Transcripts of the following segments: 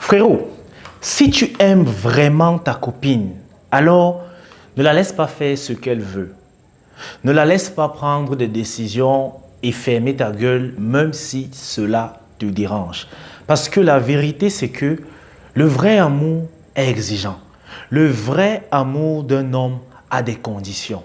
Frérot, si tu aimes vraiment ta copine, alors ne la laisse pas faire ce qu'elle veut. Ne la laisse pas prendre des décisions et fermer ta gueule, même si cela te dérange. Parce que la vérité, c'est que le vrai amour est exigeant. Le vrai amour d'un homme a des conditions.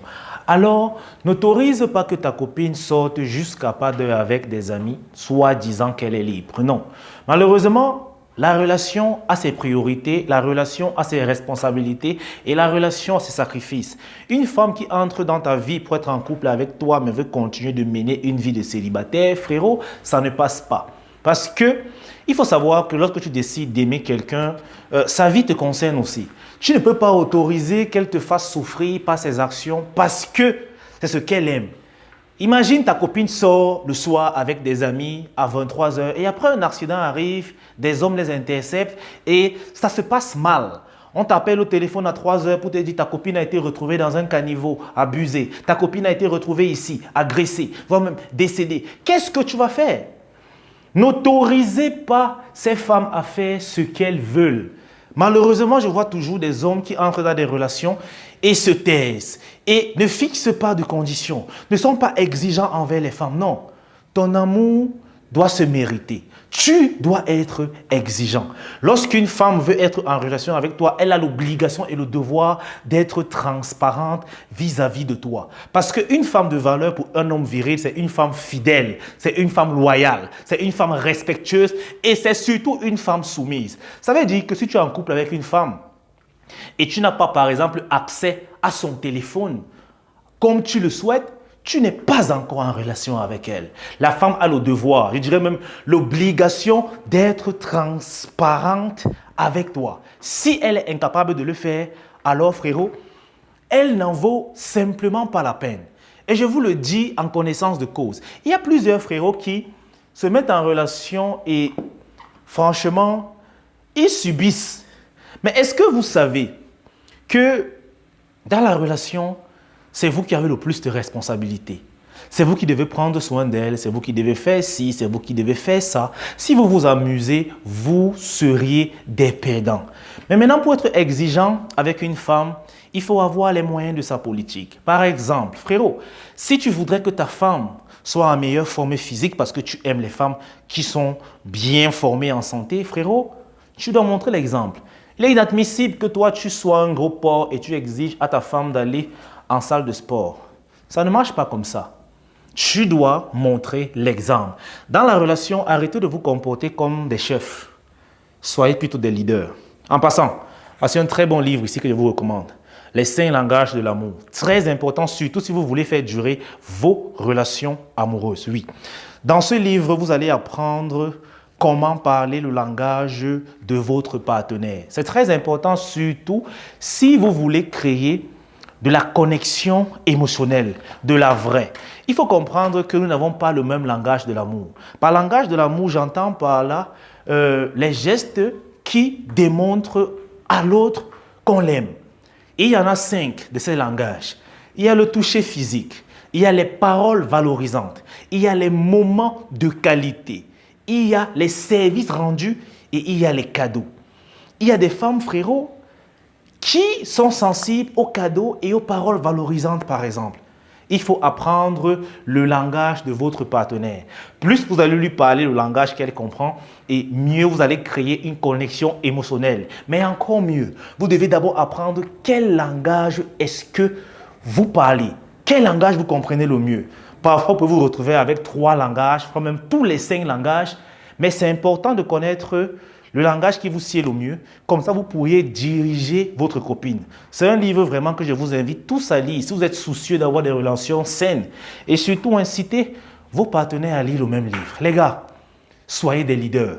Alors, n'autorise pas que ta copine sorte jusqu'à pas d'heure avec des amis, soit disant qu'elle est libre. Non. Malheureusement, la relation a ses priorités, la relation a ses responsabilités et la relation a ses sacrifices. Une femme qui entre dans ta vie pour être en couple avec toi mais veut continuer de mener une vie de célibataire, frérot, ça ne passe pas. Parce que il faut savoir que lorsque tu décides d'aimer quelqu'un, sa vie te concerne aussi. Tu ne peux pas autoriser qu'elle te fasse souffrir par ses actions parce que c'est ce qu'elle aime. Imagine ta copine sort le soir avec des amis à 23 heures et après un accident arrive, des hommes les interceptent et ça se passe mal. On t'appelle au téléphone à 3 heures pour te dire ta copine a été retrouvée dans un caniveau, abusée. Ta copine a été retrouvée ici, agressée, voire même décédée. Qu'est-ce que tu vas faire? N'autorisez pas ces femmes à faire ce qu'elles veulent. Malheureusement, je vois toujours des hommes qui entrent dans des relations et se taisent et ne fixent pas de conditions, ne sont pas exigeants envers les femmes. Non, ton amour doit se mériter. Tu dois être exigeant. Lorsqu'une femme veut être en relation avec toi, elle a l'obligation et le devoir d'être transparente vis-à-vis de toi. Parce qu'une femme de valeur pour un homme viril, c'est une femme fidèle, c'est une femme loyale, c'est une femme respectueuse et c'est surtout une femme soumise. Ça veut dire que si tu es en couple avec une femme et tu n'as pas, par exemple, accès à son téléphone comme tu le souhaites, tu n'es pas encore en relation avec elle. La femme a le devoir, je dirais même l'obligation d'être transparente avec toi. Si elle est incapable de le faire, alors frérot, elle n'en vaut simplement pas la peine. Et je vous le dis en connaissance de cause. Il y a plusieurs frérots qui se mettent en relation et franchement, ils subissent. Mais est-ce que vous savez que dans la relation, c'est vous qui avez le plus de responsabilités. C'est vous qui devez prendre soin d'elle, c'est vous qui devez faire ci, c'est vous qui devez faire ça. Si vous vous amusez, vous seriez des perdants. Mais maintenant, pour être exigeant avec une femme, il faut avoir les moyens de sa politique. Par exemple, frérot, si tu voudrais que ta femme soit en meilleure forme physique parce que tu aimes les femmes qui sont bien formées en santé, frérot, tu dois montrer l'exemple. Il est inadmissible que toi, tu sois un gros porc et tu exiges à ta femme d'aller en salle de sport. Ça ne marche pas comme ça. Tu dois montrer l'exemple. Dans la relation, arrêtez de vous comporter comme des chefs. Soyez plutôt des leaders. En passant, voici un très bon livre ici que je vous recommande. Les 5 langages de l'amour. Très important, surtout si vous voulez faire durer vos relations amoureuses. Oui. Dans ce livre, vous allez apprendre comment parler le langage de votre partenaire. C'est très important, surtout si vous voulez créer de la connexion émotionnelle, de la vraie. Il faut comprendre que nous n'avons pas le même langage de l'amour. Par langage de l'amour, j'entends par là les gestes qui démontrent à l'autre qu'on l'aime. Et il y en a 5 de ces langages. Il y a le toucher physique, il y a les paroles valorisantes, il y a les moments de qualité, il y a les services rendus et il y a les cadeaux. Il y a des femmes, frérot, qui sont sensibles aux cadeaux et aux paroles valorisantes, par exemple. Il faut apprendre le langage de votre partenaire. Plus vous allez lui parler le langage qu'elle comprend, et mieux vous allez créer une connexion émotionnelle. Mais encore mieux, vous devez d'abord apprendre quel langage est-ce que vous parlez. Quel langage vous comprenez le mieux. Parfois, vous pouvez vous retrouver avec 3 langages, voire même tous les 5 langages. Mais c'est important de connaître le langage qui vous sied le mieux. Comme ça, vous pourriez diriger votre copine. C'est un livre vraiment que je vous invite tous à lire si vous êtes soucieux d'avoir des relations saines. Et surtout, incitez vos partenaires à lire le même livre. Les gars, soyez des leaders.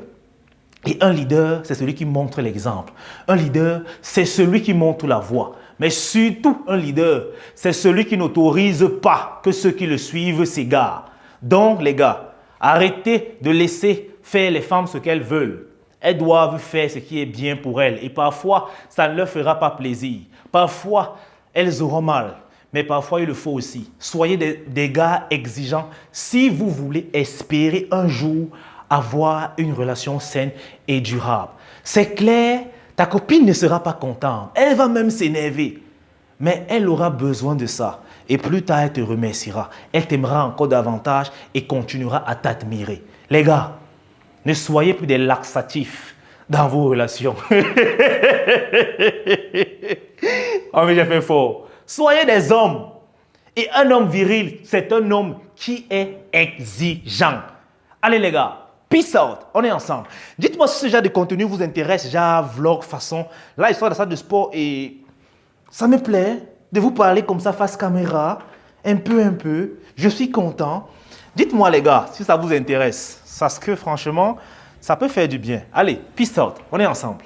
Et un leader, c'est celui qui montre l'exemple. Un leader, c'est celui qui montre la voie. Mais surtout, un leader, c'est celui qui n'autorise pas que ceux qui le suivent s'égarent. Donc, les gars, arrêtez de laisser faire les femmes ce qu'elles veulent. Elles doivent faire ce qui est bien pour elles. Et parfois, ça ne leur fera pas plaisir. Parfois, elles auront mal. Mais parfois, il le faut aussi. Soyez des gars exigeants si vous voulez espérer un jour avoir une relation saine et durable. C'est clair, ta copine ne sera pas contente. Elle va même s'énerver. Mais elle aura besoin de ça. Et plus tard, elle te remerciera. Elle t'aimera encore davantage et continuera à t'admirer. Les gars, ne soyez plus des laxatifs dans vos relations. Oh, mais j'ai fait fort. Soyez des hommes. Et un homme viril, c'est un homme qui est exigeant. Allez les gars, peace out, on est ensemble. Dites-moi si ce genre de contenu vous intéresse, genre vlog façon. Là, histoire de salle de sport et ça me plaît de vous parler comme ça face caméra, un peu. Je suis content. Dites-moi les gars si ça vous intéresse. Parce que franchement, ça peut faire du bien. Allez, peace out, on est ensemble.